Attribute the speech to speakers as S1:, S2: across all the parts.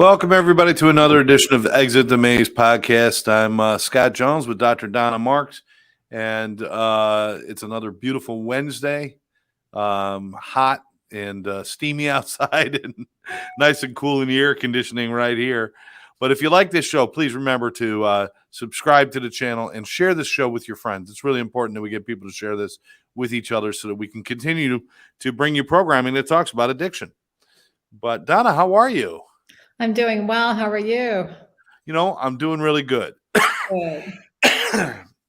S1: Welcome, everybody, to another edition of Exit the Maze podcast. I'm Scott Jones with Dr. Donna Marks, and it's another beautiful Wednesday, hot and steamy outside and nice and cool in the air conditioning right here. But if you like this show, please remember to subscribe to the channel and share this show with your friends. It's really important that we get people to share this with each other so that we can continue to bring you programming that talks about addiction. But Donna, how are you?
S2: I'm doing well. How are you?
S1: You know, I'm doing really good.
S2: Good.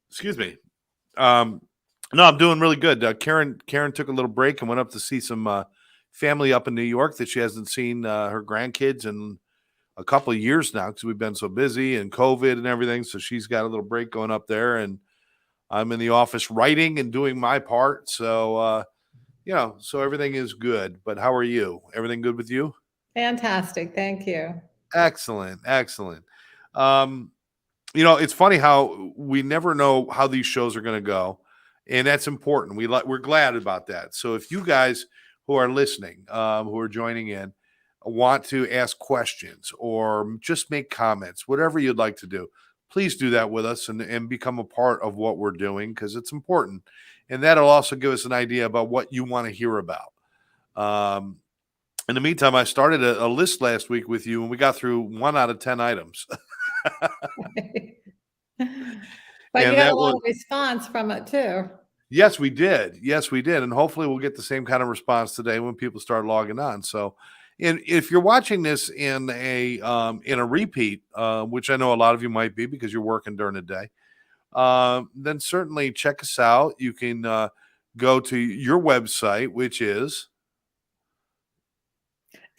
S1: Excuse me. No, I'm doing really good. Karen took a little break and went up to see some family up in New York that she hasn't seen her grandkids in a couple of years now because we've been so busy and COVID and everything. So she's got a little break going up there, and I'm in the office writing and doing my part. So, so everything is good. But how are you? Everything good with you?
S2: Fantastic. Thank you.
S1: Excellent. It's funny how we never know how these shows are going to go, and that's important. We're glad about that. So if you guys who are listening, who are joining in, want to ask questions or just make comments, whatever you'd like to do, please do that with us and become a part of what we're doing because it's important. And that'll also give us an idea about what you want to hear about. In the meantime, I started a list last week with you, and we got through 1 out of 10 items.
S2: But you got a lot of response from it, too.
S1: Yes, we did. And hopefully we'll get the same kind of response today when people start logging on. So if you're watching this in a repeat, which I know a lot of you might be because you're working during the day, then certainly check us out. You can go to your website, which is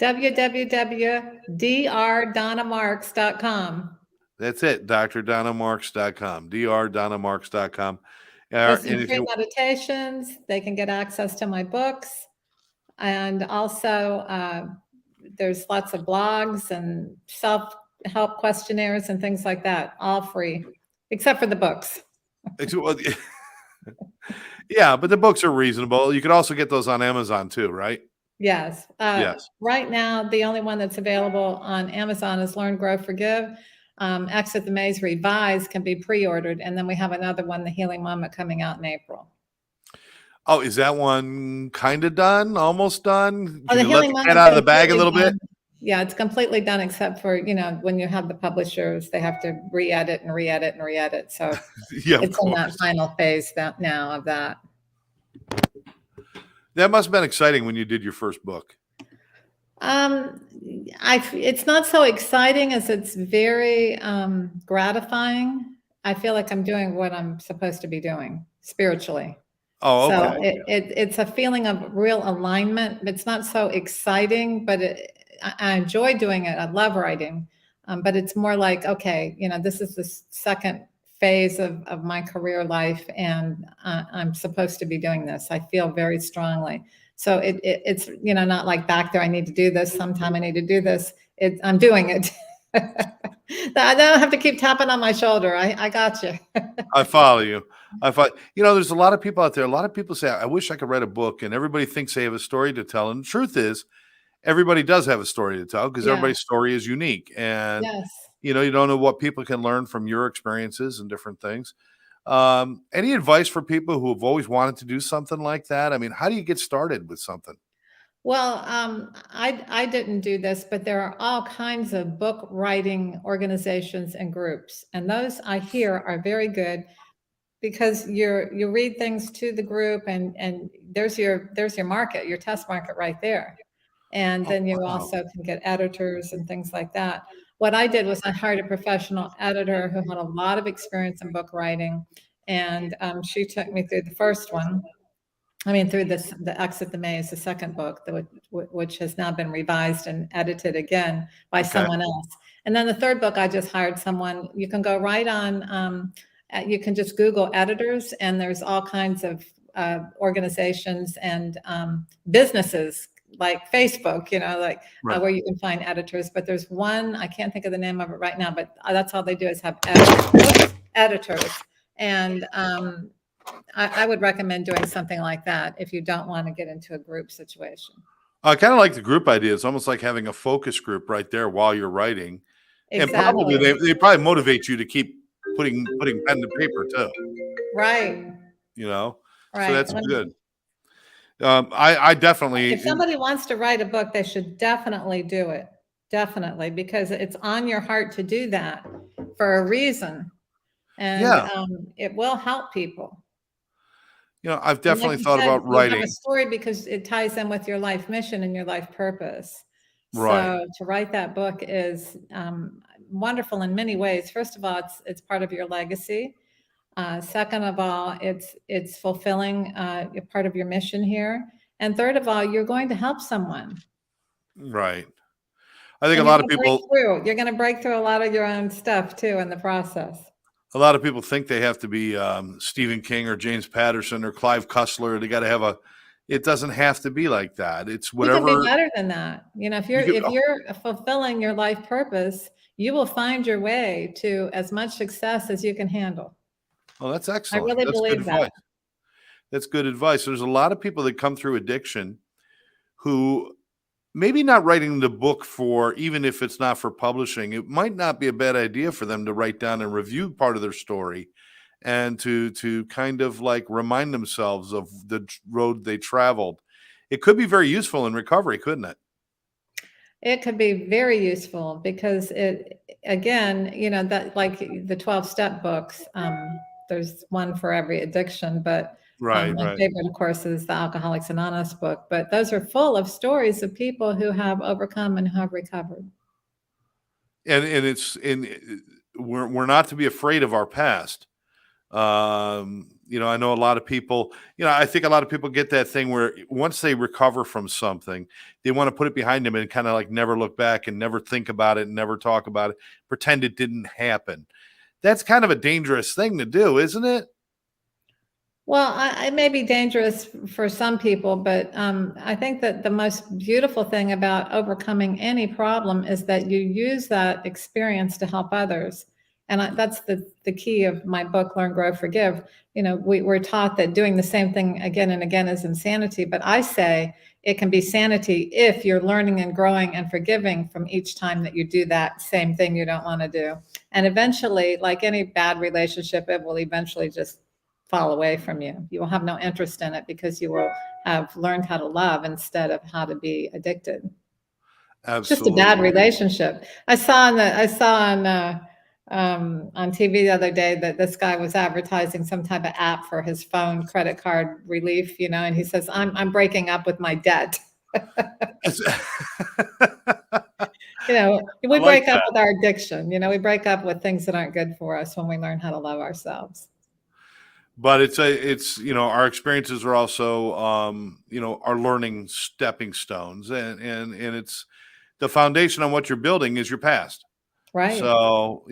S2: www.drdonnamarks.com.
S1: That's it, drdonnamarks.com, drdonnamarks.com.
S2: There's some free meditations. They can get access to my books. And also, there's lots of blogs and self-help questionnaires and things like that, all free, except for the books.
S1: Yeah, but the books are reasonable. You could also get those on Amazon too, right?
S2: Yes.
S1: Yes.
S2: Right now, the only one that's available on Amazon is Learn, Grow, Forgive. Exit the Maze Revised can be pre-ordered. And then we have another one, The Healing Moment, coming out in April.
S1: Oh, is that one kind of done? Almost done?
S2: Can
S1: you let the cat out of the bag a little bit?
S2: Yeah, it's completely done except for, when you have the publishers, they have to re-edit. So
S1: yeah,
S2: it's in that final phase now of that.
S1: That must have been exciting when you did your first book.
S2: It's not so exciting as it's very gratifying. I feel like I'm doing what I'm supposed to be doing spiritually.
S1: Oh, okay.
S2: So it's a feeling of real alignment. It's not so exciting, but I enjoy doing it. I love writing, but it's more like, okay, this is the second phase of my career life, and I'm supposed to be doing this. I feel very strongly. So it's not like back there, I need to do this. Sometime I need to do this. I'm doing it. I don't have to keep tapping on my shoulder. I got you.
S1: I follow you. There's a lot of people out there. A lot of people say, I wish I could write a book, and everybody thinks they have a story to tell. And the truth is, everybody does have a story to tell because everybody's story is unique. And
S2: yes.
S1: You don't know what people can learn from your experiences and different things. Any advice for people who have always wanted to do something like that? I mean, how do you get started with something?
S2: Well, I didn't do this, but there are all kinds of book writing organizations and groups. And those I hear are very good because you read things to the group and there's your market, your test market right there. And then you also can get editors and things like that. What I did was I hired a professional editor who had a lot of experience in book writing. And she took me through the first one. Through the Exit the Maze, the second book, which has now been revised and edited again by someone else. And then the third book, I just hired someone. You can go right on, you can just Google editors, and there's all kinds of organizations and businesses like Facebook, where you can find editors. But there's one, I can't think of the name of it right now, but that's all they do is have editors. And I would recommend doing something like that if you don't want to get into a group situation.
S1: I kind of like the group idea. It's almost like having a focus group right there while you're writing, and probably
S2: Exactly.
S1: they probably motivate you to keep putting pen to paper too.
S2: Right.
S1: You know, so
S2: Right.
S1: that's good. I definitely,
S2: If somebody wants to write a book, they should definitely do it. Definitely, because it's on your heart to do that for a reason. And
S1: yeah,
S2: it will help people.
S1: I've
S2: And like
S1: definitely
S2: you
S1: thought
S2: said,
S1: about
S2: you have a
S1: writing.
S2: story because it ties in with your life mission and your life purpose.
S1: Right,
S2: So to write that book is wonderful in many ways. First of all, it's part of your legacy. Second of all, it's fulfilling part of your mission here. And third of all, you're going to help someone.
S1: right. I think
S2: And you're going to break through. You're going to break through a lot of your own stuff too in the process.
S1: a lot of people think they have to be Stephen King or James Patterson or Clive Cussler. They got to have a. It doesn't have to be like that. It's
S2: You can be
S1: whatever
S2: better than that. You know, if
S1: you could.
S2: you're fulfilling your life purpose, you will find your way to as much success as you can handle.
S1: Oh, that's
S2: I
S1: excellent.
S2: really
S1: That's good
S2: believe that.
S1: advice. That's good advice. There's a lot of people that come through addiction who maybe not writing the book for, even if it's not for publishing, it might not be a bad idea for them to write down and review part of their story and to kind of like remind themselves of the road they traveled. It could be very useful in recovery, couldn't it?
S2: It could be very useful because again, you know, that like the 12-step books, there's one for every addiction, but
S1: Right,
S2: my
S1: right.
S2: favorite, of course, is the Alcoholics Anonymous book. But those are full of stories of people who have overcome and who have recovered.
S1: And it's in we're not to be afraid of our past. I know a lot of people, I think a lot of people get that thing where once they recover from something, they want to put it behind them and kind of like never look back and never think about it and never talk about it, pretend it didn't happen. That's kind of a dangerous thing to do, isn't it?
S2: Well, it may be dangerous for some people, but I think that the most beautiful thing about overcoming any problem is that you use that experience to help others. And that's the key of my book, Learn, Grow, Forgive. You know, we're taught that doing the same thing again and again is insanity, but I say it can be sanity if you're learning and growing and forgiving from each time that you do that same thing you don't want to do. And eventually, like any bad relationship, it will eventually just fall away from you. You will have no interest in it because you will have learned how to love instead of how to be addicted. It's just a bad
S1: Absolutely.
S2: relationship. I saw on TV the other day that this guy was advertising some type of app for his phone credit card relief, you know, and he says, I'm breaking up with my debt. You know, we
S1: I like
S2: break up
S1: that.
S2: with our addiction. You know, we break up with things that aren't good for us when we learn how to love ourselves.
S1: But our experiences are also our learning stepping stones, and it's the foundation on what you're building is your past.
S2: Right.
S1: So,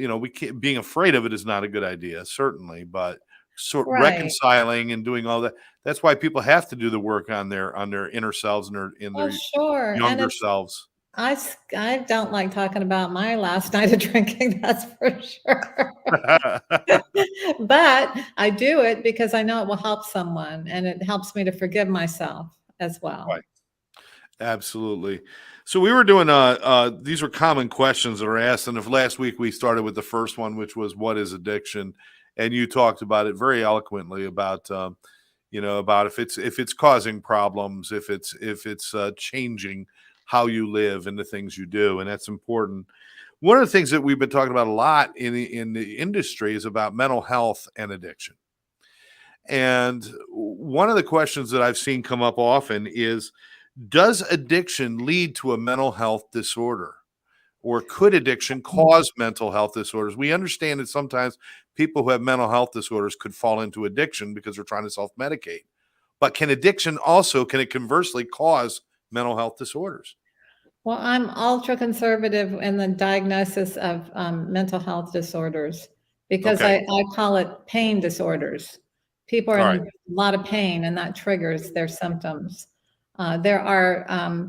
S1: being afraid of it is not a good idea, certainly, but
S2: Right.
S1: reconciling and doing all that. That's why people have to do the work on their inner selves and
S2: Oh,
S1: their
S2: sure. And
S1: younger selves.
S2: I don't like talking about my last night of drinking, that's for sure. But I do it because I know it will help someone, and it helps me to forgive myself as well.
S1: Right. Absolutely. So we were doing these were common questions that are asked, and if last week we started with the first one, which was what is addiction, and you talked about it very eloquently about about if it's causing problems, if it's changing how you live and the things you do, and that's important. One of the things that we've been talking about a lot in the industry is about mental health and addiction. And one of the questions that I've seen come up often is, does addiction lead to a mental health disorder? Or could addiction cause mental health disorders? We understand that sometimes people who have mental health disorders could fall into addiction because they're trying to self-medicate. But can it conversely cause mental health disorders?
S2: Well, I'm ultra conservative in the diagnosis of mental health disorders because
S1: Okay.
S2: I call it pain disorders. People are
S1: All
S2: in
S1: right.
S2: a lot of pain, and that triggers their symptoms. There are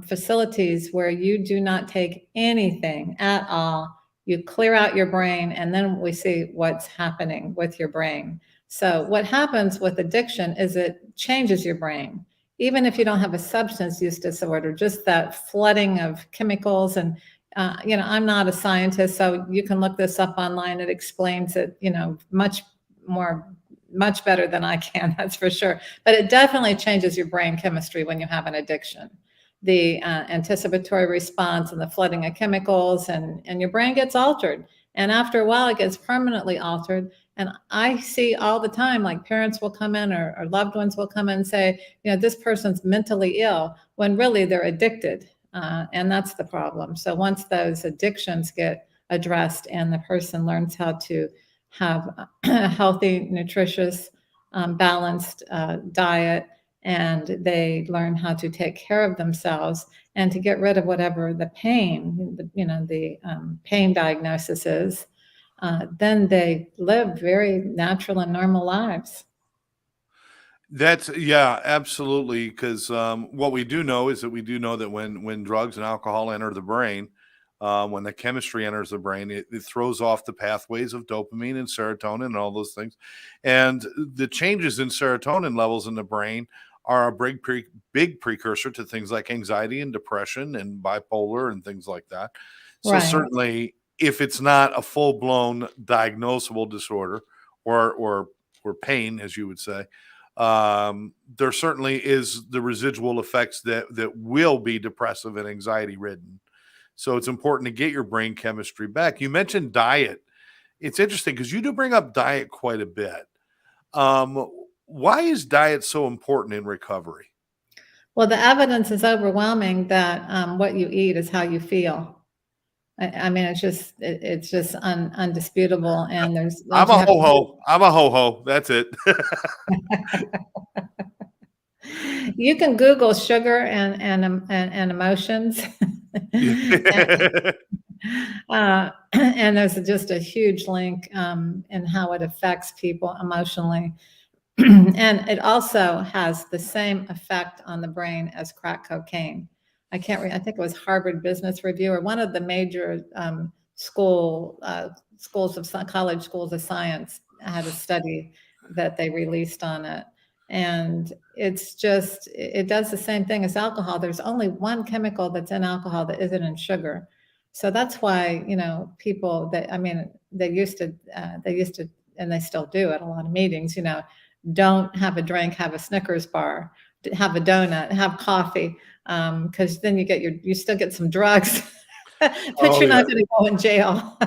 S2: facilities where you do not take anything at all. You clear out your brain, and then we see what's happening with your brain. So what happens with addiction is it changes your brain. even if you don't have a substance use disorder, just that flooding of chemicals. And, I'm not a scientist, so you can look this up online. It explains it, much better than I can, that's for sure. But it definitely changes your brain chemistry when you have an addiction. The anticipatory response and the flooding of chemicals, and your brain gets altered. And after a while, it gets permanently altered. And I see all the time, like parents will come in or loved ones will come in and say, this person's mentally ill, when really they're addicted. And that's the problem. So once those addictions get addressed and the person learns how to have a healthy, nutritious, balanced diet, and they learn how to take care of themselves and to get rid of whatever the pain, the pain diagnosis is, then they live very natural and normal lives.
S1: Yeah, absolutely. Because what we do know is that when drugs and alcohol enter the brain, when the chemistry enters the brain, it throws off the pathways of dopamine and serotonin and all those things. And the changes in serotonin levels in the brain are a big precursor to things like anxiety and depression and bipolar and things like that. So
S2: Right.
S1: certainly, if it's not a full-blown diagnosable disorder or pain, as you would say, there certainly is the residual effects that will be depressive and anxiety ridden. So it's important to get your brain chemistry back. You mentioned diet. It's interesting because you do bring up diet quite a bit. Why is diet so important in recovery?
S2: Well, the evidence is overwhelming that what you eat is how you feel. I mean, it's just undisputable. And there's,
S1: I'm a ho-ho. I'm a ho-ho. That's it.
S2: You can Google sugar and emotions. And there's just a huge link in how it affects people emotionally. And it also has the same effect on the brain as crack cocaine. I think it was Harvard Business Review, or one of the major college schools of science had a study that they released on it. And it does the same thing as alcohol. There's only one chemical that's in alcohol that isn't in sugar. So that's why, people they used to, and they still do at a lot of meetings, don't have a drink, have a Snickers bar, have a donut, have coffee, because then you still get some drugs, but you're not going to go in jail.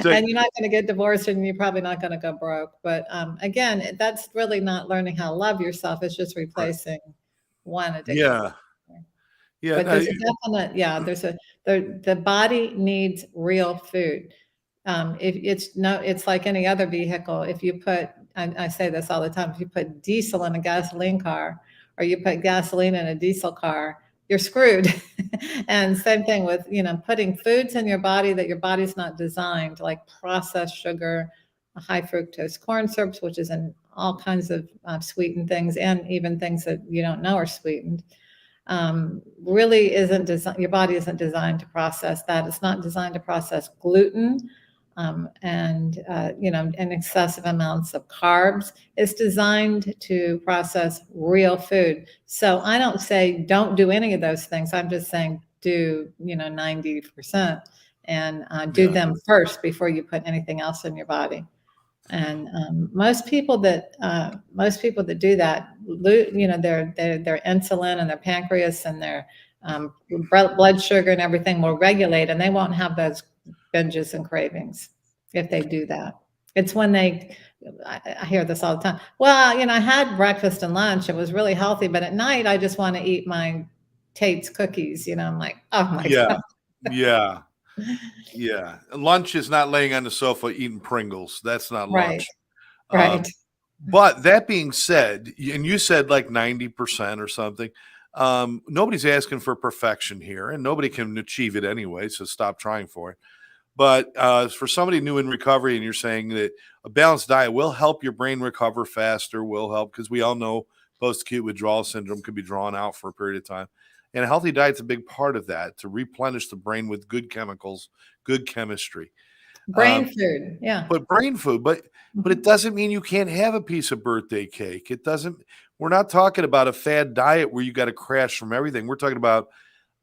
S2: And you're not going to get divorced, and you're probably not going to go broke. But again, that's really not learning how to love yourself. It's just replacing one addiction.
S1: Yeah. Yeah.
S2: But there's a definite, the body needs real food. It's like any other vehicle. If you put, I say this all the time, if you put diesel in a gasoline car, or you put gasoline in a diesel car, you're screwed. And same thing with, putting foods in your body that your body's not designed, like processed sugar, high fructose corn syrups, which is in all kinds of sweetened things, and even things that you don't know are sweetened. Really isn't designed. Your body isn't designed to process that. It's not designed to process gluten, and excessive amounts of carbs. It's designed to process real food. So I don't say don't do any of those things. I'm just saying do 90%, and do them first before you put anything else in your body. And most people that do that, their insulin and their pancreas and their blood sugar and everything will regulate, and they won't have those binges and cravings if they do that. It's when I hear this all the time. Well, I had breakfast and lunch. It was really healthy, but at night I just want to eat my Tate's cookies. I'm like, oh my God.
S1: Yeah. Lunch is not laying on the sofa eating Pringles. That's not lunch.
S2: Right.
S1: But that being said, and you said like 90% or something, nobody's asking for perfection here, and nobody can achieve it anyway, so stop trying for it. But for somebody new in recovery, and you're saying that a balanced diet will help your brain recover faster, will help, because we all know post-acute withdrawal syndrome can be drawn out for a period of time. And a healthy diet's a big part of that, to replenish the brain with good chemicals, good chemistry.
S2: Brain food, yeah.
S1: But brain food, but it doesn't mean you can't have a piece of birthday cake. It doesn't. we're not talking about a fad diet where you got to crash from everything. We're talking about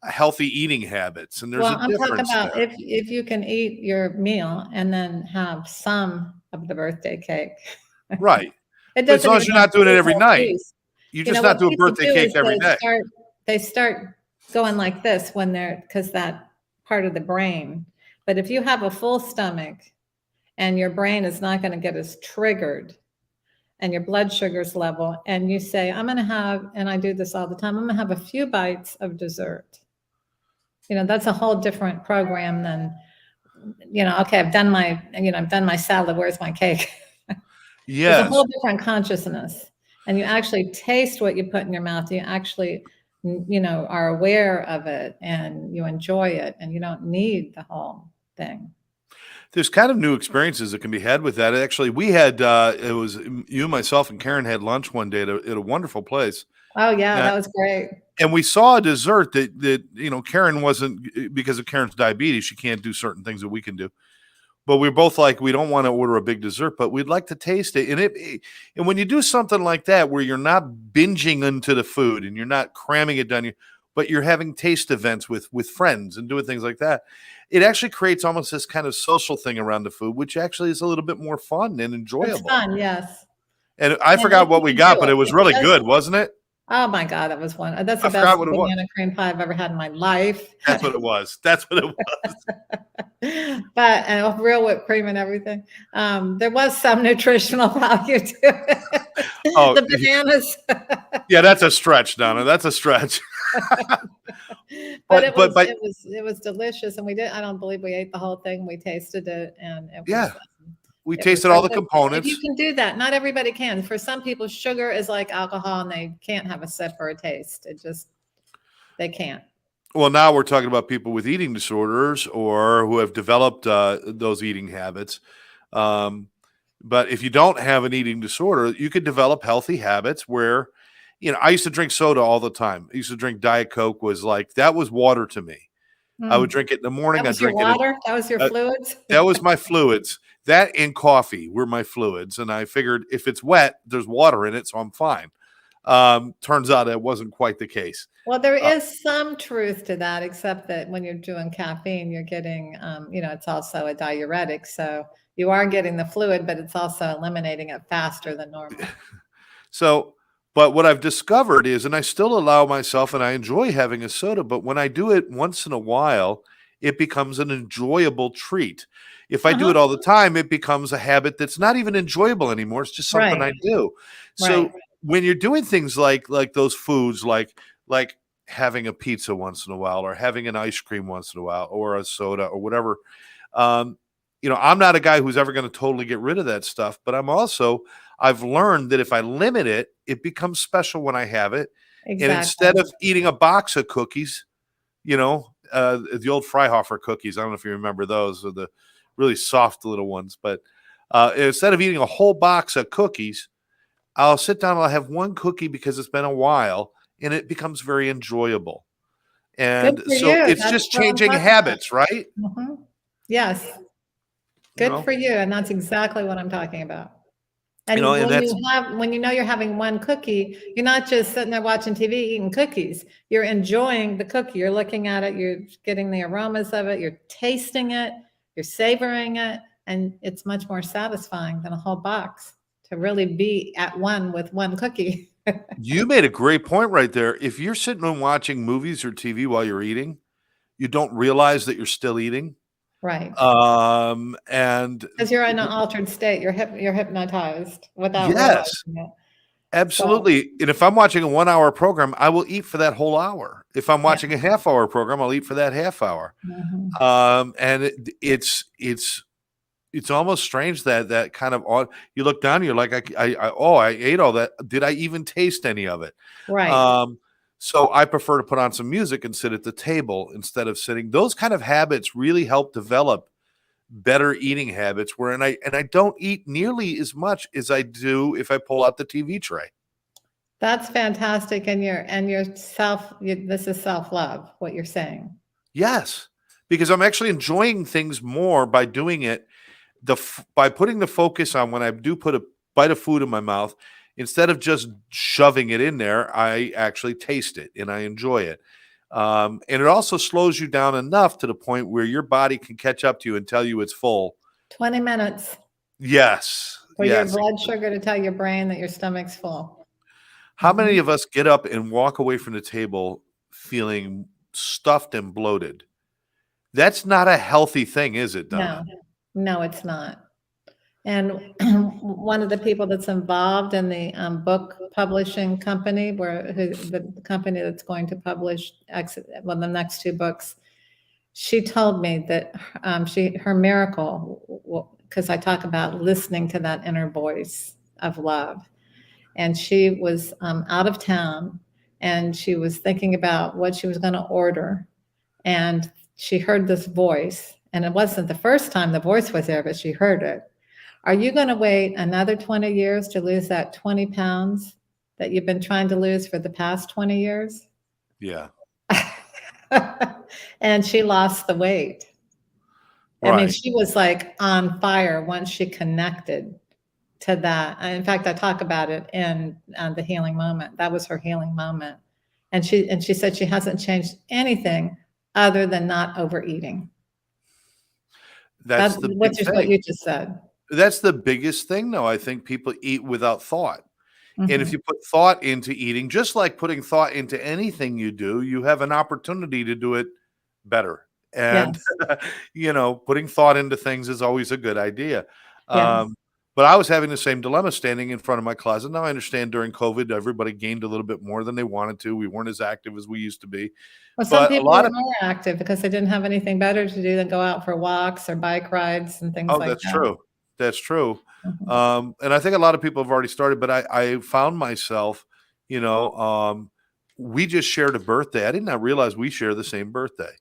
S1: healthy eating habits, and there's
S2: Well,
S1: a
S2: I'm talking
S1: difference
S2: about
S1: there.
S2: if you can eat your meal and then have some of the birthday cake.
S1: Right.
S2: It
S1: But as
S2: doesn't
S1: long as
S2: even
S1: you're
S2: have
S1: not
S2: to
S1: doing it
S2: be a
S1: every
S2: whole
S1: night,
S2: piece.
S1: you
S2: You
S1: just
S2: know,
S1: not
S2: what
S1: do a
S2: people
S1: birthday
S2: do
S1: cake
S2: is
S1: every day.
S2: they start going like this when they're, because that part of the brain. But if you have a full stomach and your brain is not going to get as triggered and your blood sugars level, and you say, I'm going to have, and I do this all the time, I'm going to have a few bites of dessert. You know, that's a whole different program than, you know, okay, I've done my salad, where's my cake? There's a
S1: Yes.
S2: whole different consciousness, and you actually taste what you put in your mouth. You actually, you know, are aware of it and you enjoy it, and you don't need the whole thing.
S1: There's kind of new experiences that can be had with that. Actually, we had it was you, myself, and Karen had lunch one day at a wonderful place.
S2: Oh yeah,
S1: Uh,
S2: that was great.
S1: and we saw a dessert that you know, Karen wasn't, because of Karen's diabetes, she can't do certain things that we can do. But we're both like, we don't want to order a big dessert, but we'd like to taste it. And when you do something like that, where you're not binging into the food and you're not cramming it down you, but you're having taste events with friends and doing things like that, it actually creates almost this kind of social thing around the food, which actually is a little bit more fun and
S2: It's
S1: enjoyable.
S2: fun, yes.
S1: And I
S2: And
S1: forgot
S2: if
S1: what
S2: you
S1: we
S2: can
S1: got,
S2: do
S1: but
S2: it,
S1: it was
S2: it
S1: really
S2: does.
S1: good, wasn't it?
S2: Oh my God, that was one. That's
S1: I
S2: the best
S1: forgot what it was.
S2: banana cream pie I've ever had in my life.
S1: That's what it was. That's what it was.
S2: But and real whipped cream and everything. There was some nutritional value to it.
S1: Oh,
S2: The bananas.
S1: yeah, that's a stretch, Donna. That's a stretch.
S2: But
S1: But
S2: it was delicious, and I don't believe we ate the whole thing. We tasted it, and
S1: yeah, we
S2: it was
S1: tasted
S2: so
S1: all the
S2: good. If you
S1: components.
S2: can do that, not everybody can. For some people, sugar is like alcohol, and they can't have a sip or a taste. They can't.
S1: Well, now we're talking about people with eating disorders or who have developed those eating habits. Um, but if you don't have an eating disorder, you could develop healthy habits where, you know, I used to drink soda all the time. I used to drink Diet Coke, was like, that was water to me. I would
S2: Mm.
S1: drink it in the
S2: That
S1: morning. I
S2: was your
S1: drink it at,
S2: water? That was your fluids?
S1: that was my fluids. That and coffee were my fluids. And I figured if it's wet, there's water in it, so I'm fine. Turns out it wasn't quite the case.
S2: Well, there
S1: Uh,
S2: is some truth to that, except that when you're doing caffeine, you're getting, you know, it's also a diuretic. So you are getting the fluid, but it's also eliminating it faster than normal.
S1: So, but what I've discovered is, and I still allow myself, and I enjoy having a soda, but when I do it once in a while, it becomes an enjoyable treat. If I do
S2: Uh-huh.
S1: it all the time, it becomes a habit that's not even enjoyable anymore. It's just something
S2: Right,
S1: I do.
S2: right.
S1: So when you're doing things like those foods, like having a pizza once in a while, or having an ice cream once in a while, or a soda, or whatever, um, you know, I'm not a guy who's ever going to totally get rid of that stuff, but I've learned that if I limit it, it becomes special when I have it. And
S2: Exactly.
S1: instead of eating a box of cookies, you know, the old Freihofer cookies, I don't know if you remember those, are the really soft little ones, but instead of eating a whole box of cookies, I'll sit down and I'll have one cookie because it's been a while and it becomes very enjoyable.
S2: Good
S1: And
S2: for
S1: so
S2: you.
S1: it's
S2: That's
S1: just
S2: what I'm
S1: changing
S2: talking about.
S1: habits, right?
S2: Mhm. Yes,
S1: You
S2: good
S1: know,
S2: for you. And that's exactly what I'm talking about. And
S1: and that's
S2: when you know you're having one cookie, you're not just sitting there watching TV eating cookies. You're enjoying the cookie. You're looking at it, you're getting the aromas of it, you're tasting it, you're savoring it, and it's much more satisfying than a whole box to really be at one with one cookie.
S1: You made a great point right there. If you're sitting and watching movies or TV while you're eating, you don't realize that you're still eating.
S2: Right.
S1: And
S2: Because you're in an altered state. You're hypnotized without
S1: yes,
S2: realizing it. So,
S1: absolutely. And if I'm watching a 1 hour program, I will eat for that whole hour. If I'm
S2: yeah.
S1: watching a half-hour program, I'll eat for that half hour.
S2: Mhm.
S1: And it's almost strange that kind of odd. You look down, you're like, I ate all that. Did I even taste any of it?
S2: Right.
S1: So I prefer to put on some music and sit at the table instead of sitting. Those kind of habits really help develop better eating habits and I don't eat nearly as much as I do if I pull out the TV tray.
S2: That's fantastic. And this is self-love, what you're saying.
S1: Yes, because I'm actually enjoying things more by doing it by putting the focus on when I do put a bite of food in my mouth, instead of just shoving it in there, I actually taste it and I enjoy it. And it also slows you down enough to the point where your body can catch up to you and tell you it's full.
S2: 20 minutes
S1: Yes.
S2: for your
S1: Yes.
S2: blood sugar to tell your brain that your stomach's full.
S1: How many of us get up and walk away from the table feeling stuffed and bloated? That's not a healthy thing, is it, Donna?
S2: No, it's not. And one of the people that's involved in the book publishing company, the company that's going to publish the next 2 books, she told me that her miracle, because I talk about listening to that inner voice of love, and she was out of town, and she was thinking about what she was going to order, and she heard this voice, and it wasn't the first time the voice was there, but she heard it. Are you going to wait another 20 years to lose that 20 pounds that you've been trying to lose for the past 20 years?
S1: Yeah.
S2: And she lost the weight.
S1: Right.
S2: I mean, she was like on fire once she connected to that. In fact, I talk about it in the healing moment. That was her healing moment. And she said she hasn't changed anything other than not overeating.
S1: That's the big thing.
S2: What you just said.
S1: That's the biggest thing, though. I think people eat without thought. And if
S2: Mhm.
S1: you put thought into eating, just like putting thought into anything you do, you have an opportunity to do it better. And,
S2: Yes.
S1: putting thought into things is always a good idea.
S2: Yes.
S1: But I was having the same dilemma standing in front of my closet. Now I understand during COVID, everybody gained a little bit more than they wanted to. We weren't as active as we used to be.
S2: Well, some
S1: But a
S2: people
S1: lot
S2: were
S1: of
S2: more active because they didn't have anything better to do than go out for walks or bike rides and things
S1: Oh,
S2: like
S1: that's
S2: that.
S1: true. That's true.
S2: Mhm.
S1: And I think a lot of people have already started, but I found myself, we just shared a birthday. I did not realize we share the same birthday.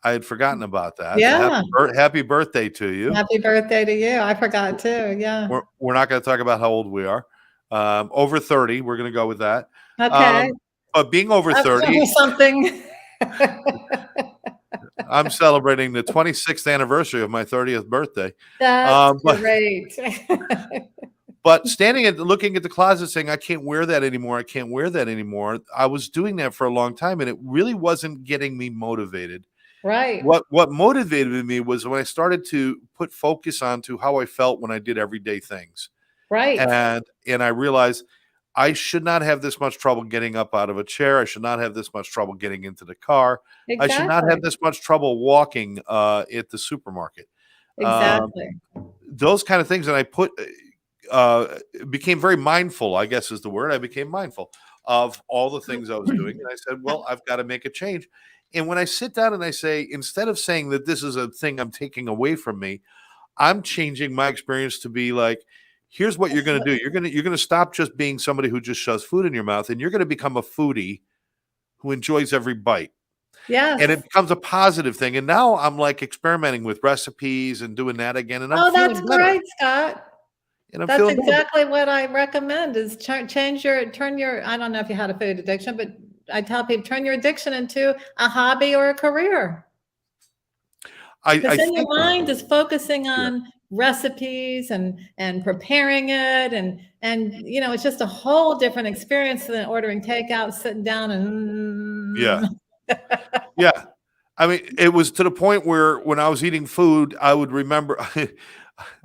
S1: I had forgotten about that. So
S2: Yeah.
S1: happy birthday to you.
S2: Happy birthday to you. I forgot too. Yeah.
S1: We're not going to talk about how old we are. Over 30, we're going to go with that.
S2: Okay.
S1: But being over
S2: That's
S1: 30,
S2: something.
S1: I'm celebrating the 26th anniversary of my 30th birthday.
S2: That's
S1: But
S2: great.
S1: But standing looking at the closet saying, I can't wear that anymore. I can't wear that anymore. I was doing that for a long time and it really wasn't getting me motivated.
S2: Right.
S1: What motivated me was when I started to put focus onto how I felt when I did everyday things.
S2: Right.
S1: And I realized I should not have this much trouble getting up out of a chair. I should not have this much trouble getting into the car. I should not have
S2: Exactly.
S1: this much trouble walking at the supermarket.
S2: Exactly.
S1: Those kind of things. And I became very mindful, I guess is the word. I became mindful of all the things I was doing. And I said, well, I've got to make a change. And when I sit down and I say, instead of saying that this is a thing I'm taking away from me, I'm changing my experience to be like, here's what you're going to do. You're going to stop just being somebody who just shoves food in your mouth, and you're going to become a foodie who enjoys every bite.
S2: Yes.
S1: And it becomes a positive thing. And now I'm like experimenting with recipes and doing that again. And I'm feeling
S2: that's
S1: better.
S2: great, Scott.
S1: And I'm
S2: That's
S1: feeling
S2: exactly what I recommend is turn your, I don't know if you had a food addiction, but I tell people turn your addiction into a hobby or a career. Because then your mind is focusing on recipes and preparing it and it's just a whole different experience than ordering takeout, sitting down and
S1: yeah. I mean, it was to the point where when I was eating food, I would remember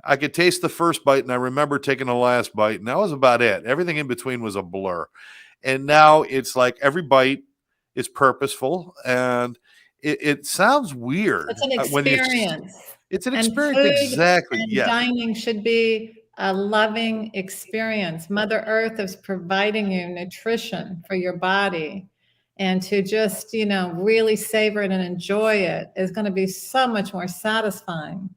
S1: I could taste the first bite and I remember taking the last bite, and that was about it. Everything in between was a blur. And now it's like every bite is purposeful, and it sounds weird.
S2: It's an experience.
S1: It's an
S2: And
S1: experience.
S2: food
S1: Exactly.
S2: and
S1: Yeah.
S2: dining should be a loving experience. Mother Earth is providing you nutrition for your body. And to just, really savor it and enjoy it is going to be so much more satisfying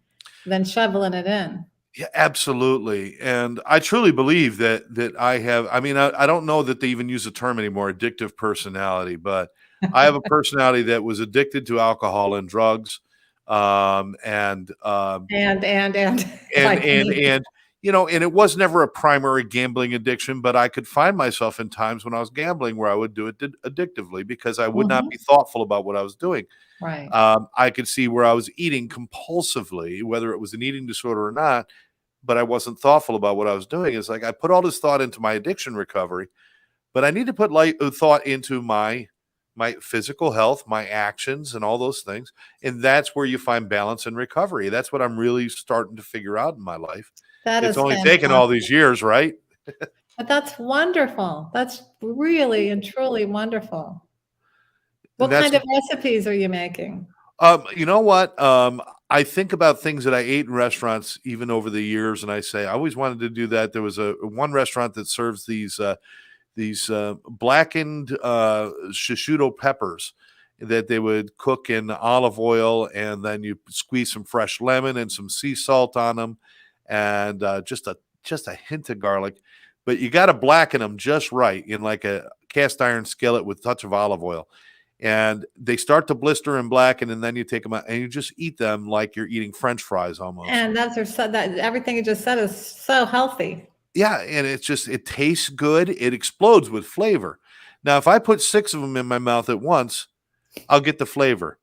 S2: than shoveling it in.
S1: Yeah, absolutely. And I truly believe that I have, I mean, I don't know that they even use the term anymore, addictive personality, but I have a personality that was addicted to alcohol and drugs. And it was never a primary gambling addiction, but I could find myself in times when I was gambling where I would do it addictively because I would not be thoughtful about what I was doing.
S2: Right.
S1: I could see where I was eating compulsively, whether it was an eating disorder or not, but I wasn't thoughtful about what I was doing. It's like I put all this thought into my addiction recovery, but I need to put thought into my physical health, my actions, and all those things. And that's where you find balance and recovery. That's what I'm really starting to figure out in my life.
S2: That
S1: It's
S2: is
S1: only taken all
S2: fantastic.
S1: these years, right?
S2: But that's wonderful. That's really and truly wonderful.
S1: And
S2: What
S1: that's
S2: kind of recipes are you making?
S1: you know what? I think about things that I ate in restaurants even over the years, and I say I always wanted to do that. There was a one restaurant that serves these blackened shishito peppers that they would cook in olive oil, and then you squeeze some fresh lemon and some sea salt on them, and just a hint of garlic. But you got to blacken them just right in like a cast iron skillet with a touch of olive oil, and they start to blister and blacken, and then you take them out and you just eat them like you're eating French fries almost.
S2: And those are so that everything you just said is so healthy.
S1: Yeah, and it tastes good. It explodes with flavor. Now, if I put 6 of them in my mouth at once, I'll get the flavor.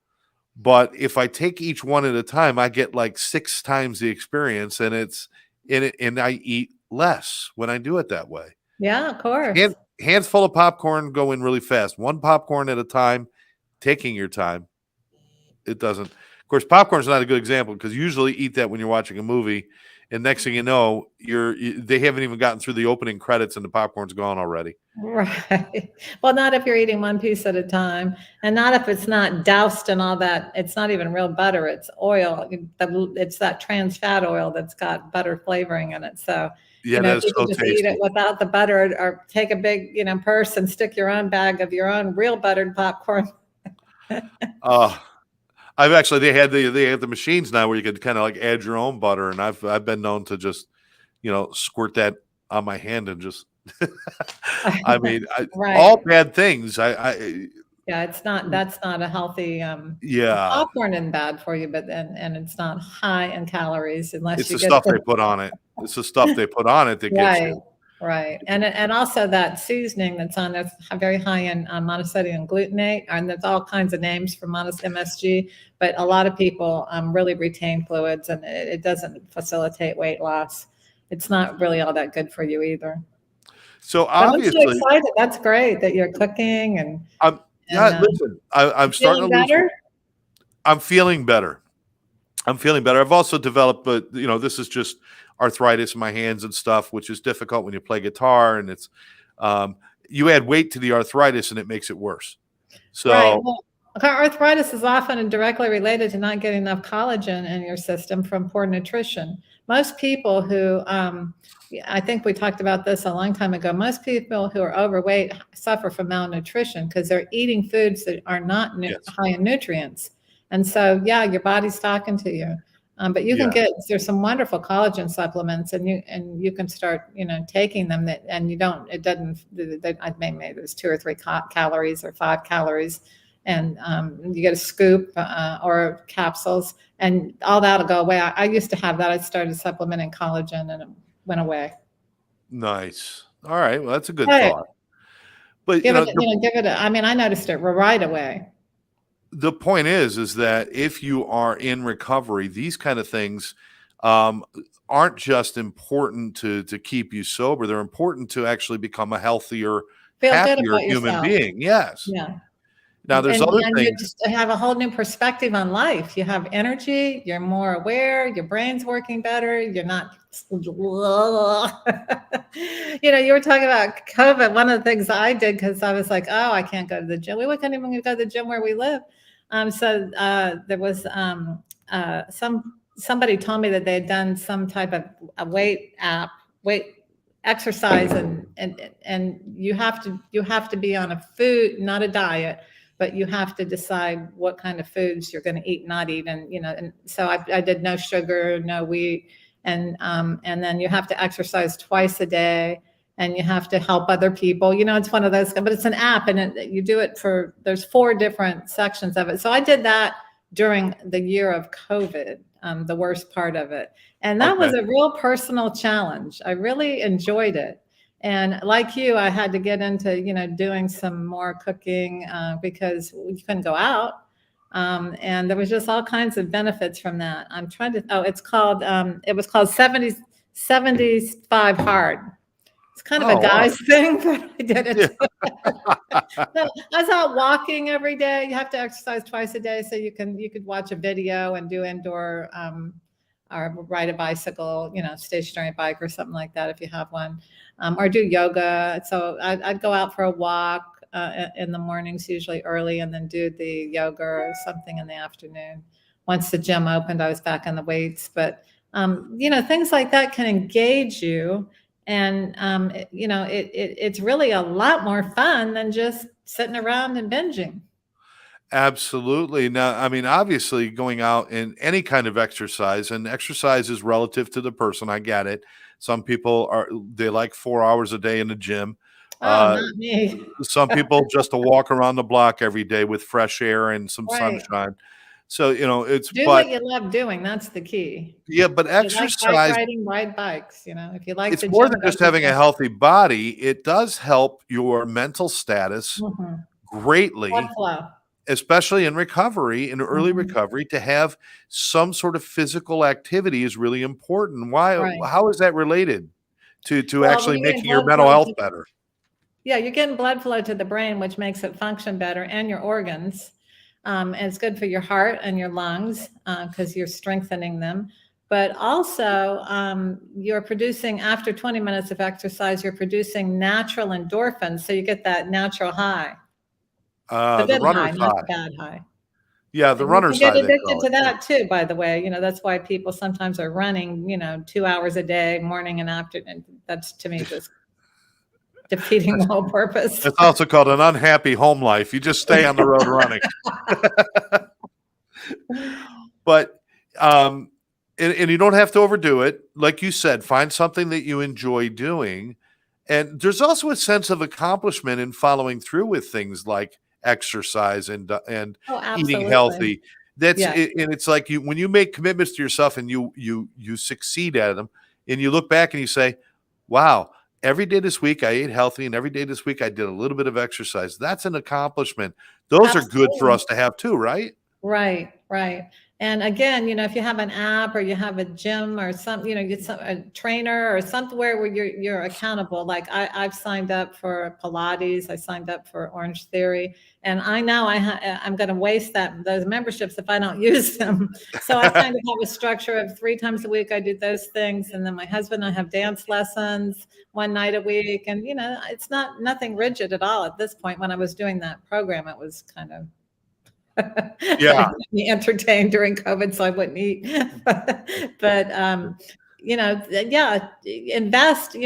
S1: But if I take each one at a time, I get like 6 times the experience, and it's in it, and I eat less when I do it that way.
S2: Yeah, of course.
S1: Hands full of popcorn go in really fast. One popcorn at a time, taking your time. It doesn't. Of course, popcorn's not a good example because you usually eat that when you're watching a movie, and next thing you know, they haven't even gotten through the opening credits and the popcorn's gone already.
S2: Right. Well, not if you're eating one piece at a time, and not if it's not doused in all that. It's not even real butter. It's oil. It's that trans fat oil that's got butter flavoring in it. So,
S1: Yeah, that
S2: if
S1: is
S2: you
S1: so
S2: can just eat
S1: tasty.
S2: it without the butter, or take a big, purse and stick your own bag of your own real buttered popcorn.
S1: Uh, they have the machines now where you can kind of like add your own butter, and I've been known to just squirt that on my hand and just I mean all
S2: Right.
S1: bad things. I
S2: Yeah, that's not a healthy,
S1: yeah,
S2: popcorn isn't bad for you, but and it's not high in calories unless
S1: it's
S2: you
S1: the
S2: get
S1: stuff
S2: the
S1: they put on it. It's the stuff they put on it that gets
S2: right,
S1: you.
S2: right. And also that seasoning that's on that's very high in, monosodium glutamate, and there's all kinds of names for MSG, but a lot of people, really retain fluids, and it doesn't facilitate weight loss. It's not really all that good for you either.
S1: So
S2: But I'm so
S1: obviously,
S2: excited. That's great that you're cooking
S1: I'm
S2: and,
S1: yeah. Listen, I'm starting
S2: feeling
S1: to lose.
S2: better?
S1: I'm feeling better. I'm feeling better. I've also developed, but this is just arthritis in my hands and stuff, which is difficult when you play guitar, and it's um, you add weight to the arthritis and it makes it worse.
S2: Right.
S1: So
S2: Well, arthritis is often and directly related to not getting enough collagen in your system from poor nutrition. Most people who, I think we talked about this a long time ago, most people who are overweight suffer from malnutrition because they're eating foods that are not
S1: yes,
S2: high in nutrients. And so, yeah, your body's talking to you. But you can
S1: yeah,
S2: there's some wonderful collagen supplements, and you can start, taking them and it doesn't, maybe there's 2 or 3 calories or 5 calories, and you get a scoop, or capsules, and all that'll go away. I used to have that. I started supplementing collagen, and it went away.
S1: nice. All right, well, that's a good
S2: Right.
S1: thought. But
S2: Give it I mean, I noticed it right away.
S1: the point is that if you are in recovery, these kind of things um, aren't just important to keep you sober. They're important to actually become a healthier,
S2: Feel good
S1: happier
S2: about
S1: human
S2: yourself.
S1: being. Yes.
S2: Yeah.
S1: Now, there's other
S2: And you
S1: things.
S2: just have a whole new perspective on life. You have energy, you're more aware, your brain's working better, you're not you were talking about COVID. One of the things I did, because I was like, oh, I can't go to the gym. We couldn't even go to the gym where we live. So there was somebody told me that they had done some type of a weight exercise, and you have to be on a food, not a diet, but you have to decide what kind of foods you're going to eat, not eat. And so I did no sugar, no wheat, and then you have to exercise twice a day, and you have to help other people. It's one of those, but it's an app, and you do it there's 4 different sections of it. So I did that during the year of COVID, the worst part of it. And that
S1: Okay.
S2: was a real personal challenge. I really enjoyed it. And like you, I had to get into, doing some more cooking, because we couldn't go out. And there was just all kinds of benefits from that. I'm trying to, it was called 75 hard. It's kind of a
S1: Oh, wow.
S2: guy's thing, but I did it.
S1: Yeah.
S2: No, I was out walking every day. You have to exercise twice a day, so you could watch a video and do indoor or ride a bicycle, stationary bike or something like that if you have one, or do yoga. So I'd go out for a walk in the mornings, usually early, and then do the yoga or something in the afternoon. Once the gym opened, I was back on the weights, but things like that can engage you. And, it's really a lot more fun than just sitting around and binging.
S1: Absolutely. Now, I mean, obviously, going out in any kind of exercise, and exercise is relative to the person. I get it. Some people they like 4 hours a day in the gym.
S2: Oh,
S1: Uh,
S2: not me.
S1: some people just to walk around the block every day with fresh air and some
S2: Right.
S1: sunshine. So,
S2: Do what you love doing. That's the key.
S1: yeah, but
S2: If you like bike
S1: exercise,
S2: riding, ride bikes. If you like
S1: it's
S2: the
S1: more
S2: gym,
S1: than
S2: go
S1: just
S2: to the
S1: having a
S2: gym.
S1: healthy body. It does help your mental status
S2: Mhm.
S1: greatly,
S2: Blood flow.
S1: especially in recovery, in early
S2: Mhm.
S1: recovery. To have some sort of physical activity is really important. Why?
S2: Right.
S1: How is that related to
S2: Well, when
S1: actually
S2: you're getting
S1: making your
S2: blood
S1: mental
S2: flow
S1: health
S2: to
S1: better?
S2: Yeah, you're getting blood flow to the brain, which makes it function better, and your organs. And it's good for your heart and your lungs because you're strengthening them. But also, you're producing, after 20 minutes of exercise, you're producing natural endorphins. So you get that natural high, the
S1: The
S2: good high,
S1: runner's
S2: not the
S1: high.
S2: bad high.
S1: Yeah, the
S2: And you can
S1: runner's
S2: get
S1: high, they
S2: addicted
S1: call
S2: to
S1: it. Yeah.
S2: that too, by the way. That's why people sometimes are running, 2 hours a day, morning and afternoon. That's, to me, just defeating the whole purpose.
S1: It's also called an unhappy home life. You just stay on the road running. But and you don't have to overdo it. Like you said, find something that you enjoy doing. And there's also a sense of accomplishment in following through with things like exercise and
S2: Oh,
S1: eating
S2: absolutely.
S1: healthy. That's
S2: Yeah.
S1: it, and it's like when you make commitments to yourself and you succeed at them, and you look back and you say, "Wow, every day this week I ate healthy, and every day this week I did a little bit of exercise." That's an accomplishment. Those are good for
S2: Absolutely.
S1: us to have too, right?
S2: Right, right. And again, if you have an app or you have a gym or some, a trainer or somewhere where you're accountable. Like I've signed up for Pilates, I signed up for Orange Theory, and I know I'm going to waste those memberships if I don't use them. So I kind of have a structure of 3 times a week I do those things, and then my husband and I have dance lessons one night a week, and it's nothing rigid at all at this point. When I was doing that program, it was kind of
S1: Yeah,
S2: be entertained during COVID so I wouldn't eat. But yeah, invest.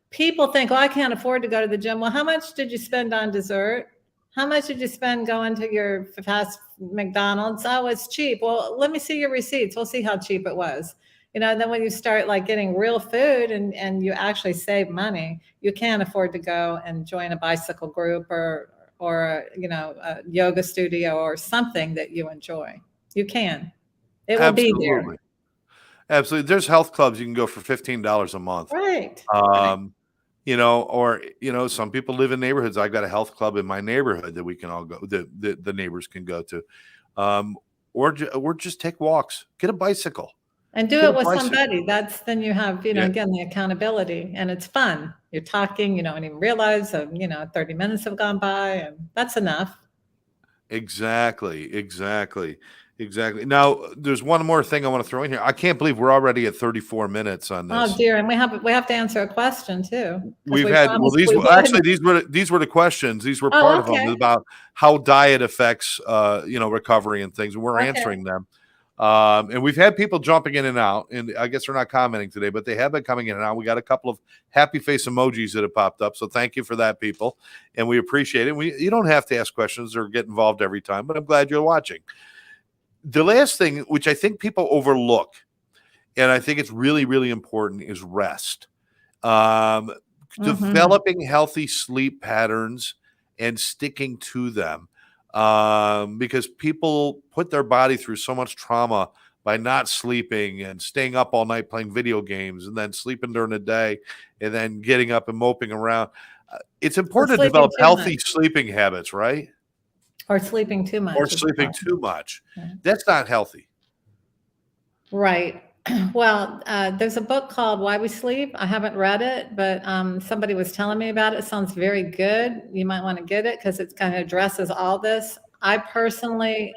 S2: People think, oh, I can't afford to go to the gym. Well, how much did you spend on dessert? How much did you spend going to your fast McDonald's? Oh, it's cheap. Well, let me see your receipts. We'll see how cheap it was. Then when you start like getting real food and you actually save money, you can afford to go and join a bicycle group or a yoga studio or something that you enjoy. You can. It will be there.
S1: absolutely. Absolutely. There's health clubs you can go for $15 a month.
S2: Right. Right.
S1: Um, or some people live in neighborhoods. I've got a health club in my neighborhood that we can all go, the neighbors can go to. Or just take walks. Get a bicycle.
S2: And do
S1: Get
S2: it
S1: a
S2: with
S1: bicycle.
S2: somebody. Then you have,
S1: Yeah,
S2: again, the accountability, and it's fun. You're talking, you don't even realize 30 minutes have gone by, and that's enough.
S1: exactly. Now, there's one more thing I want to throw in here. I can't believe we're already at 34 minutes on
S2: Oh
S1: this.
S2: dear. And we have to answer a question too, because
S1: We've
S2: we
S1: had
S2: promised
S1: these
S2: we
S1: were
S2: would.
S1: actually these were the questions. These were part
S2: Oh,
S1: of them
S2: okay.
S1: about how diet affects recovery and things. We're
S2: Okay.
S1: answering them. And we've had people jumping in and out, and I guess they're not commenting today, but they have been coming in and out. We got a couple of happy face emojis that have popped up, so thank you for that, people, and we appreciate it. You don't have to ask questions or get involved every time, but I'm glad you're watching. The last thing, which I think people overlook, and I think it's really, really important, is rest. Um,
S2: Mhm.
S1: Developing healthy sleep patterns and sticking to them, because people put their body through so much trauma by not sleeping and staying up all night playing video games and then sleeping during the day and then getting up and moping around. It's
S2: Or
S1: important to
S2: sleeping
S1: develop
S2: too much.
S1: healthy sleeping habits, right?
S2: Or sleeping too
S1: Or
S2: much is the
S1: sleeping
S2: problem.
S1: too much.
S2: Yeah.
S1: That's not healthy.
S2: Right. Well, there's a book called Why We Sleep. I haven't read it, but somebody was telling me about it. It sounds very good. You might want to get it because it kind of addresses all this. I personally,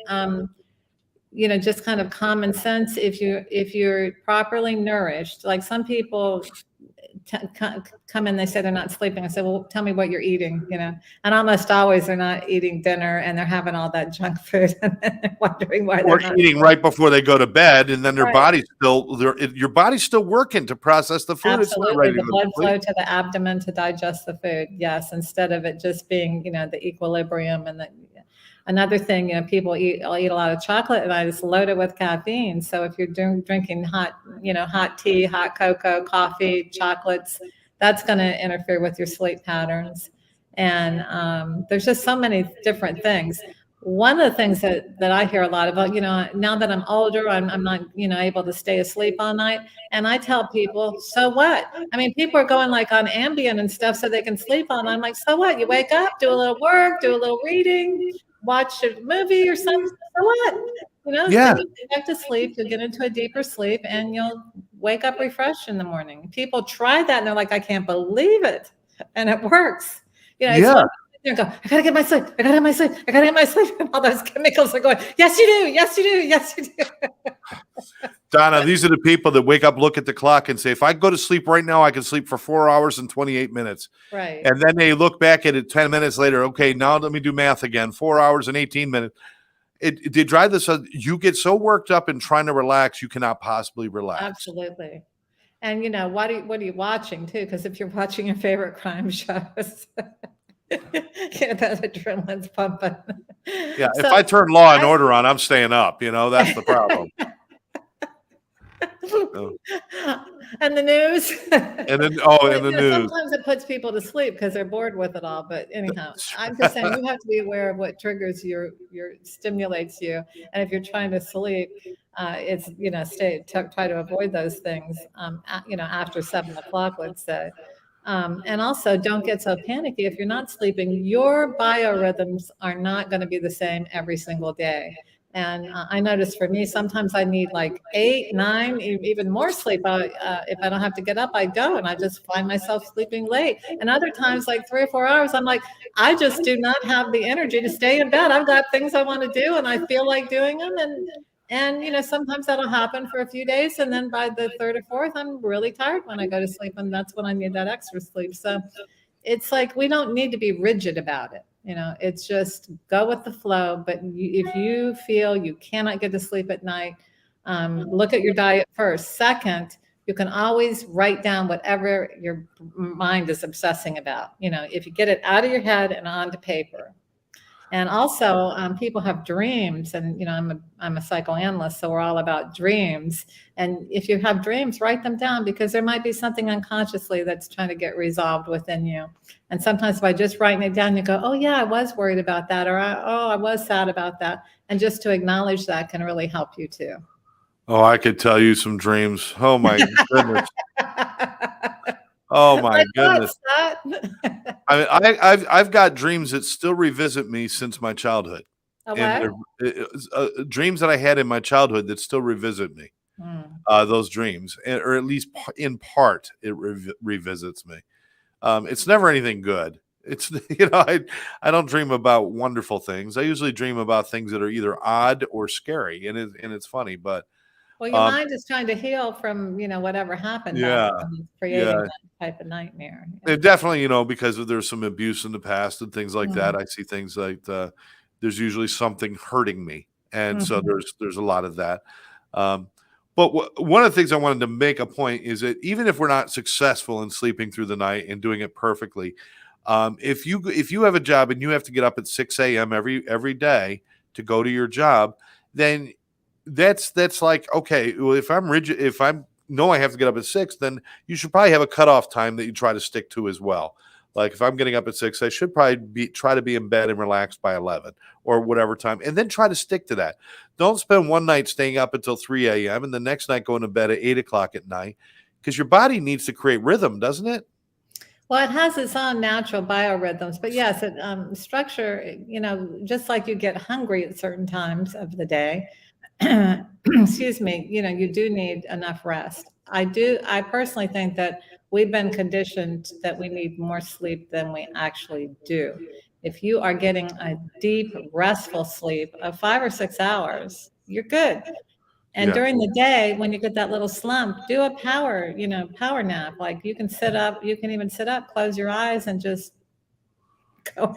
S2: just kind of common sense. If you're properly nourished, like some people come in, they say they're not sleeping. I say, well, tell me what you're eating, and almost always they're not eating dinner and they're having all that junk food and they're wondering why
S1: Or
S2: they're not
S1: eating right before they go to bed, and then their
S2: right.
S1: body's your body's still working to process the food.
S2: Absolutely.
S1: It's not ready
S2: The
S1: to go
S2: blood
S1: to
S2: flow
S1: sleep.
S2: to the abdomen to digest the food. Yes. Instead of it just being, the equilibrium and another thing, I'll eat a lot of chocolate and it's loaded with caffeine. So if you're drinking hot tea, hot cocoa, coffee, chocolates, that's going to interfere with your sleep patterns. And there's just so many different things. One of the things that I hear a lot about, now that I'm older, I'm not, able to stay asleep all night. And I tell people, so what? I mean, people are going like on Ambien and stuff so they can sleep all night. I'm like, so what? You wake up, do a little work, do a little reading, watch a movie or something. So what?
S1: Yeah.
S2: Then you get back to sleep, you'll get into a deeper sleep and you'll wake up refreshed in the morning. People try that and they're like, I can't believe it. And it works. It's
S1: Yeah.
S2: one thing to go, I gotta get my sleep, I gotta get my sleep, I gotta get my sleep. And all those chemicals are going, yes, you do, yes, you do, yes, you do.
S1: Donna, these are the people that wake up, look at the clock and say, if I go to sleep right now, I can sleep for 4 hours and 28 minutes.
S2: Right.
S1: And then they look back at it 10 minutes later. Okay, now let me do math again. 4 hours and 18 minutes. They drive this. You get so worked up and trying to relax, you cannot possibly relax.
S2: Absolutely. And what are you watching too? Because if you're watching your favorite crime shows, that adrenaline's pumping.
S1: Yeah, if I turn Law and Order on, I'm staying up. That's the problem.
S2: And the news.
S1: And then and the news.
S2: Sometimes it puts people to sleep because they're bored with it all. But anyhow, I'm just saying you have to be aware of what triggers your stimulates you, and if you're trying to sleep, it's try to avoid those things. After 7 o'clock, let's say. And also, don't get so panicky if you're not sleeping. Your biorhythms are not going to be the same every single day. And I noticed for me, sometimes I need like 8, 9, even more sleep. If I don't have to get up, I don't. And I just find myself sleeping late. And other times, like 3 or 4 hours, I'm like, I just do not have the energy to stay in bed. I've got things I want to do and I feel like doing them. And sometimes that'll happen for a few days. And then by the 3rd or 4th, I'm really tired when I go to sleep. And that's when I need that extra sleep. So it's like we don't need to be rigid about it. It's just go with the flow. But if you feel you cannot get to sleep at night, look at your diet first. Second, you can always write down whatever your mind is obsessing about. If you get it out of your head and onto paper. And also, people have dreams, and I'm a psychoanalyst, so we're all about dreams. And if you have dreams, write them down because there might be something unconsciously that's trying to get resolved within you. And sometimes by just writing it down, you go, "Oh yeah, I was worried about that," or I was sad about that." And just to acknowledge that can really help you too.
S1: Oh, I could tell you some dreams. Oh my goodness. Oh my goodness! I mean, I've got dreams that still revisit me since my childhood. And dreams that I had in my childhood that still revisit me. Those dreams, or at least in part, it revisits me. It's never anything good. It's I don't dream about wonderful things. I usually dream about things that are either odd or scary, and it's funny, but.
S2: Well, your mind is trying to heal from, whatever happened.
S1: Yeah.
S2: Creating that type of nightmare.
S1: It definitely, because there's some abuse in the past and things like that. I see things like there's usually something hurting me. And so there's a lot of that. But one of the things I wanted to make a point is that even if we're not successful in sleeping through the night and doing it perfectly, if you have a job and you have to get up at 6 a.m. every day to go to your job, then that's like, okay, well, if I'm rigid, if I know I have to get up at 6, then you should probably have a cutoff time that you try to stick to as well. Like if I'm getting up at 6, I should probably try to be in bed and relaxed by 11 or whatever time, and then try to stick to that. Don't spend one night staying up until 3 a.m. and the next night going to bed at 8 o'clock at night, because your body needs to create rhythm, doesn't it?
S2: Well, it has its own natural biorhythms, but yes, structure, just like you get hungry at certain times of the day, excuse me, you do need enough rest. I personally think that we've been conditioned that we need more sleep than we actually do. If you are getting a deep, restful sleep of 5 or 6 hours, you're good. And
S1: Yeah.
S2: during the day, when you get that little slump, do a power nap. Like you can sit up, you can even sit up, close your eyes and just go.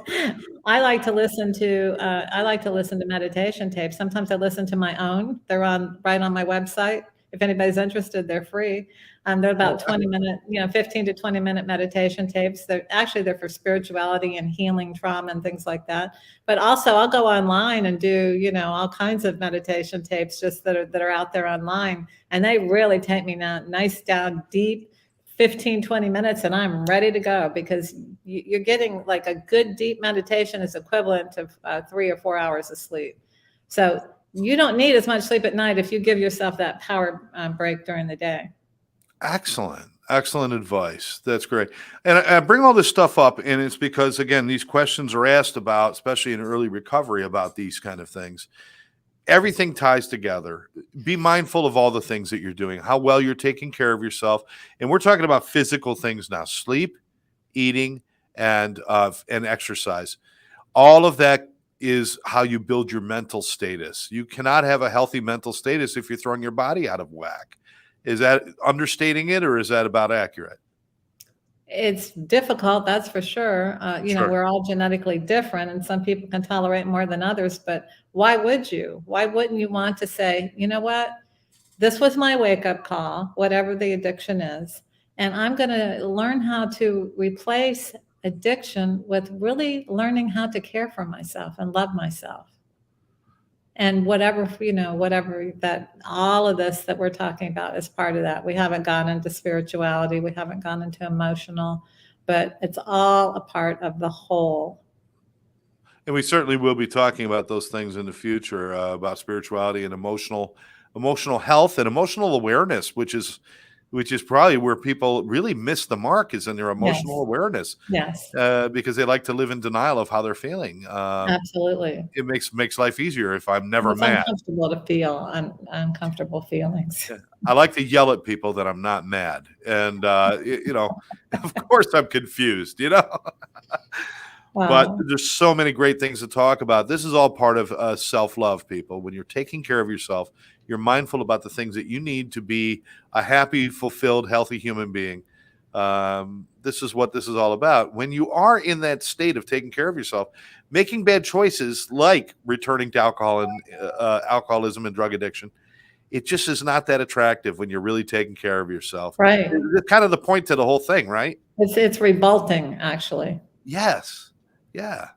S2: I like to listen to meditation tapes. Sometimes I listen to my own. They're right on my website. If anybody's interested, they're free. They're about 20-minute, 15 to 20-minute meditation tapes. They're for spirituality and healing trauma and things like that. But also I'll go online and do, all kinds of meditation tapes just that are out there online. And they really take me nice down deep 15, 20 minutes and I'm ready to go, because you're getting like a good deep meditation is equivalent to 3 or 4 hours of sleep. So you don't need as much sleep at night if you give yourself that power break during the day.
S1: Excellent advice. That's great. And I bring all this stuff up, and it's because, again, these questions are asked about, especially in early recovery, about these kind of things. Everything ties together. Be mindful of all the things that you're doing, how well you're taking care of yourself. And we're talking about physical things now: sleep, eating, and exercise. All of that is how you build your mental status. You cannot have a healthy mental status if you're throwing your body out of whack. Is that understating it, or is that about accurate?
S2: It's difficult, that's for sure.
S1: Sure.
S2: We're all genetically different, and some people can tolerate more than others, but why would you? Why wouldn't you want to say, you know what? This was my wake-up call, whatever the addiction is, and I'm going to learn how to replace addiction with really learning how to care for myself and love myself. And whatever that all of this that we're talking about is part of that. We haven't gone into spirituality, we haven't gone into emotional, but it's all a part of the whole.
S1: And we certainly will be talking about those things in the future, about spirituality and emotional health and emotional awareness, which is probably where people really miss the mark, is in their emotional awareness.
S2: Yes.
S1: Because they like to live in denial of how they're feeling.
S2: Absolutely.
S1: It makes life easier if I'm never
S2: It's
S1: mad.
S2: uncomfortable to feel uncomfortable feelings.
S1: I like to yell at people that I'm not mad. And, of course I'm confused, But
S2: Wow.
S1: there's so many great things to talk about. This is all part of self-love, people. When you're taking care of yourself, you're mindful about the things that you need to be a happy, fulfilled, healthy human being. This is what this is all about. When you are in that state of taking care of yourself, making bad choices like returning to alcohol and alcoholism and drug addiction, it just is not that attractive when you're really taking care of yourself.
S2: Right.
S1: It's kind of the point to the whole thing, right?
S2: It's revolting, actually.
S1: Yes. Yeah.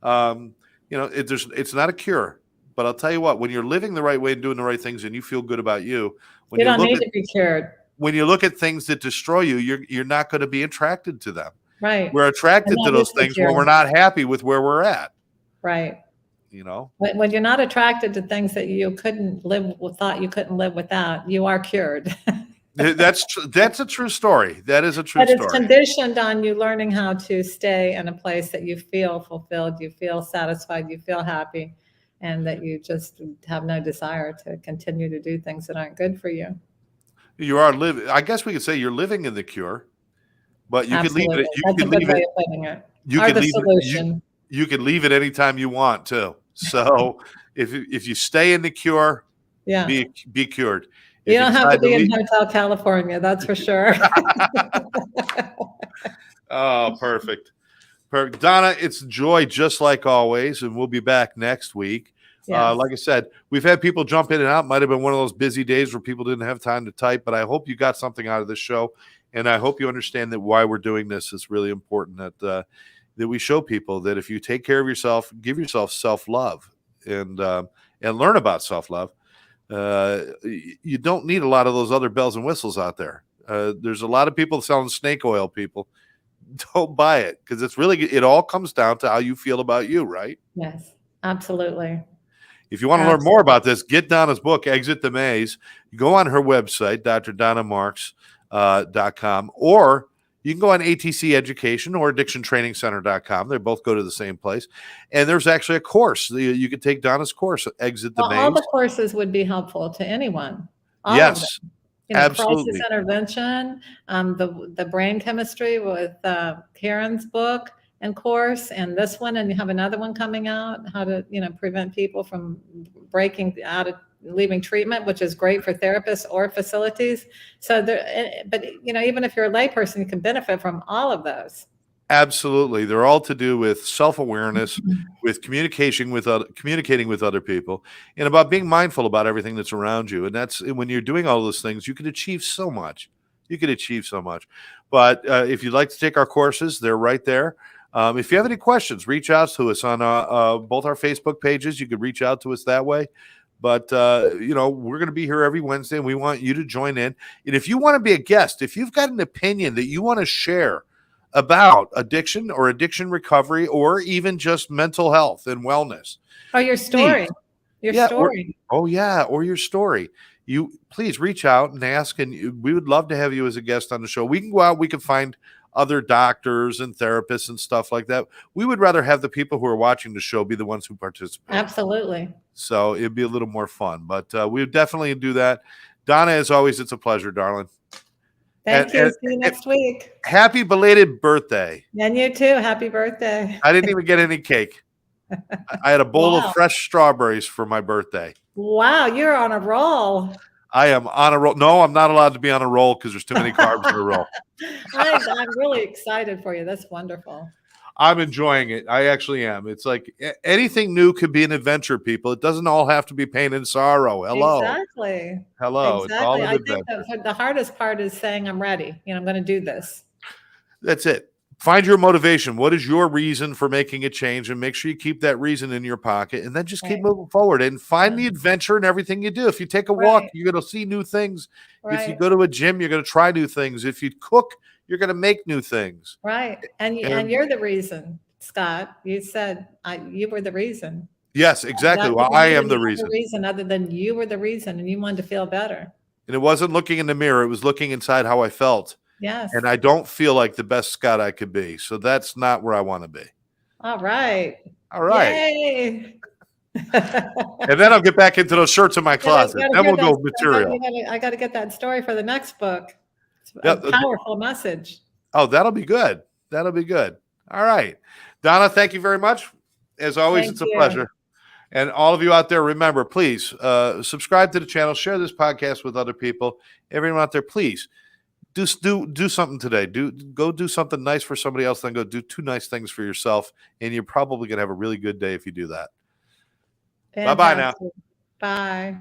S1: It's not a cure, but I'll tell you what, when you're living the right way and doing the right things and you feel good about you, when
S2: You don't need to be cured.
S1: when you look at things that destroy you, you're not going to be attracted to them.
S2: Right.
S1: We're attracted to those things when we're not happy with where we're at.
S2: Right.
S1: When
S2: you're not attracted to things that you thought you couldn't live without, you are cured.
S1: That's a true story. That is a true
S2: But
S1: story.
S2: it's conditioned on you learning how to stay in a place that you feel fulfilled, you feel satisfied, you feel happy, and that you just have no desire to continue to do things that aren't good for you.
S1: You are living. I guess we could say you're living in the cure, but you
S2: Absolutely.
S1: can leave it.
S2: That's a good way of putting it.
S1: You
S2: Or
S1: can
S2: the
S1: leave
S2: solution.
S1: you can leave it anytime you want too. So if you stay in the cure,
S2: Yeah.
S1: be cured.
S2: You don't have to be in Hotel California, that's for sure.
S1: Oh, perfect. Donna, it's joy just like always, and we'll be back next week.
S2: Yes.
S1: Like I said, we've had people jump in and out. Might have been one of those busy days where people didn't have time to type, but I hope you got something out of this show, and I hope you understand that why we're doing this is really important, that we show people that if you take care of yourself, give yourself self-love, and learn about self-love, you don't need a lot of those other bells and whistles out there. There's a lot of people selling snake oil, people. Don't buy it, because it all comes down to how you feel about you, right?
S2: Yes, absolutely.
S1: If you want to learn more about this, get Donna's book, Exit the Maze. You go on her website, drdonnamarks.com, or you can go on ATC Education or addictiontrainingcenter.com. They both go to the same place. And there's actually a course. You could take Donna's course, Exit the
S2: Well, all
S1: Maze.
S2: the courses would be helpful to anyone. All of them.
S1: Yes,
S2: Crisis
S1: absolutely.
S2: intervention, the brain chemistry with Karen's book and course, and this one, and you have another one coming out, how to, prevent people from breaking out of leaving treatment, which is great for therapists or facilities. So but even if you're a layperson, you can benefit from all of those.
S1: Absolutely. They're all to do with self-awareness, with communicating with other people, and about being mindful about everything that's around you. And that's when you're doing all those things, you can achieve so much. But if you'd like to take our courses, they're right there. If you have any questions, reach out to us on both our Facebook pages. You could reach out to us that way. But, we're going to be here every Wednesday, and we want you to join in. And if you want to be a guest, if you've got an opinion that you want to share about addiction or addiction recovery, or even just mental health and wellness.
S2: Or your story. Or
S1: your story. You please reach out and ask, and we would love to have you as a guest on the show. We can go out, we can find other doctors and therapists and stuff like that. We would rather have the people who are watching the show be the ones who participate.
S2: Absolutely.
S1: So it'd be a little more fun, but we would definitely do that. Donna, as always, it's a pleasure, darling.
S2: Thank you. See you next week.
S1: Happy belated birthday.
S2: And you too. Happy birthday.
S1: I didn't even get any cake. I had a bowl of fresh strawberries for my birthday.
S2: Wow, you're on a roll.
S1: I am on a roll. No, I'm not allowed to be on a roll because there's too many carbs in a roll.
S2: I'm really excited for you. That's wonderful.
S1: I'm enjoying it. I actually am. It's like anything new could be an adventure, people. It doesn't all have to be pain and sorrow. Hello.
S2: Exactly.
S1: Hello.
S2: Exactly.
S1: It's all an
S2: I
S1: adventure.
S2: think the hardest part is saying I'm ready. I'm going to do this.
S1: That's it. Find your motivation. What is your reason for making a change? And make sure you keep that reason in your pocket, and then just keep moving forward and find the adventure in everything you do. If you take a walk, you're going to see new things. If you go to a gym, you're going to try new things. If you cook, you're going to make new things.
S2: Right. And you're the reason, Scott. You said you were the reason.
S1: Yes, exactly. Well, I am the reason.
S2: Other than you were the reason, and you wanted to feel better.
S1: And it wasn't looking in the mirror. It was looking inside how I felt.
S2: Yes.
S1: And I don't feel like the best Scott I could be. So that's not where I want to be.
S2: All right.
S1: Yay. And then I'll get back into those shirts in my closet. Then we'll go material.
S2: I got to get that story for the next book. It's a powerful message.
S1: Oh, that'll be good. That'll be good. All right. Donna, thank you very much. As always, it's a pleasure. And all of you out there, remember, please subscribe to the channel, share this podcast with other people. Everyone out there, please do something today. Go do something nice for somebody else, then go do 2 nice things for yourself, and you're probably going to have a really good day if you do that. Bye-bye now.
S2: Bye.